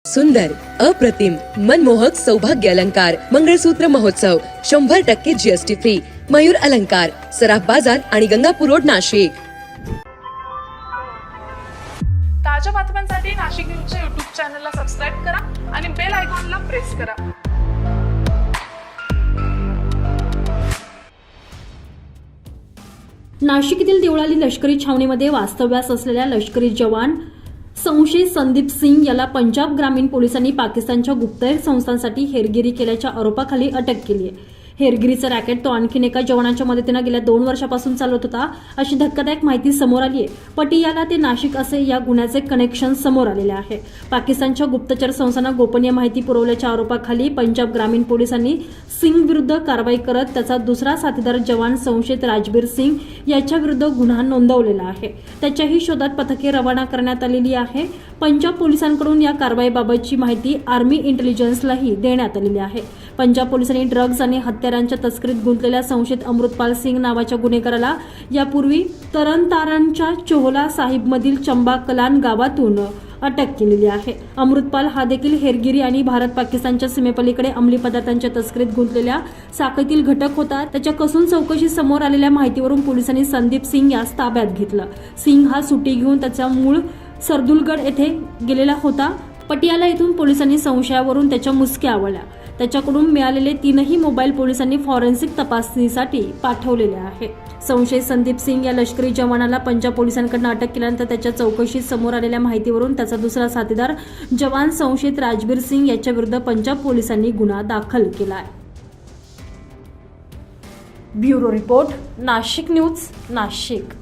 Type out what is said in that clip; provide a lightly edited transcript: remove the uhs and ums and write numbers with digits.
सुंदर, अप्रतिम, मनमोहक सौभाग्य अलंकार मंगळसूत्र महोत्सव 100% जीएसटी फ्री. मयूर अलंकार, सराफ बाजार आणि गंगापूर रोड, नाशिक. ताज्या बातम्यांसाठी नाशिक न्यूजच्या YouTube चॅनलला सबस्क्राईब करा आणि बेल आयकॉनला प्रेस करा. नाशिकतील देवळाली लष्करी छावणीमध्ये वास्तव्यास असलेल्या लष्करी जवान संशयित संदीप सिंग याला पंजाब ग्रामीण पोलिसांनी पाकिस्तानच्या गुप्तहेर संस्थांसाठी हेरगिरी केल्याच्या आरोपाखाली अटक केली आहे. हेरगिरीचा रॅकेट तो आणखीन एका जवानाच्या मदतीने गेल्या 2 वर्षापासून चालवत होता, अशी धक्कादायक माहिती समोर आली आहे. पटियाला ते नाशिक असे या गुन्ह्याचे कनेक्शन समोर आलेले आहे. पाकिस्तानच्या गुप्तचर संस्थांना गोपनीय माहिती पुरवल्याच्या आरोपाखाली पंजाब ग्रामीण पोलिसांनी सिंग विरुद्ध कारवाई करत त्याचा दुसरा साथीदार जवान संशयित राजबीर सिंग याच्या विरुद्ध गुन्हा नोंदवलेला आहे. त्याच्याही शोधात पथके रवाना करण्यात आलेली आहे. पंजाब पोलिसांकडून या कारवाईबाबतची माहिती आर्मी इंटेलिजन्सलाही देण्यात आलेली आहे. पंजाब पोलिसांनी ड्रग्ज आणि हत्यारांच्या तस्करीत गुंतलेल्या संशयित अमृतपाल सिंग नावाच्या गुन्हेगाराला यापूर्वी तरनतारणच्या चोहला साहिबमधील चंबा कलान गावातून अटक केलेली आहे. अमृतपाल हा देखील हेरगिरी आणि भारत पाकिस्तानच्या सीमेपलीकडे अंमली पदार्थांच्या तस्करीत गुंतलेल्या साखळीतील घटक होता. त्याच्या कसून चौकशी समोर आलेल्या माहितीवरून पोलिसांनी संदीप सिंग यास ताब्यात घेतलं. सिंग हा सुट्टी घेऊन त्याचा मूळ सरदुलगड येथे गेलेला होता. पटियाला येथून पोलिसांनी संशयावरून त्याच्या मुसक्या आवळल्या. त्याच्याकडून मिळालेले 3ही मोबाईल पोलिसांनी फॉरेन्सिक तपासणीसाठी पाठवलेले आहे. संशयित संदीप सिंग या लष्करी जवानाला पंजाब पोलिसांकडून अटक केल्यानंतर त्याच्या चौकशीत समोर आलेल्या माहितीवरून त्याचा दुसरा साथीदार जवान संशयित राजबीर सिंग याच्या विरुद्ध पंजाब पोलिसांनी गुन्हा दाखल केला आहे. Bureau report, Nashik news, Nashik.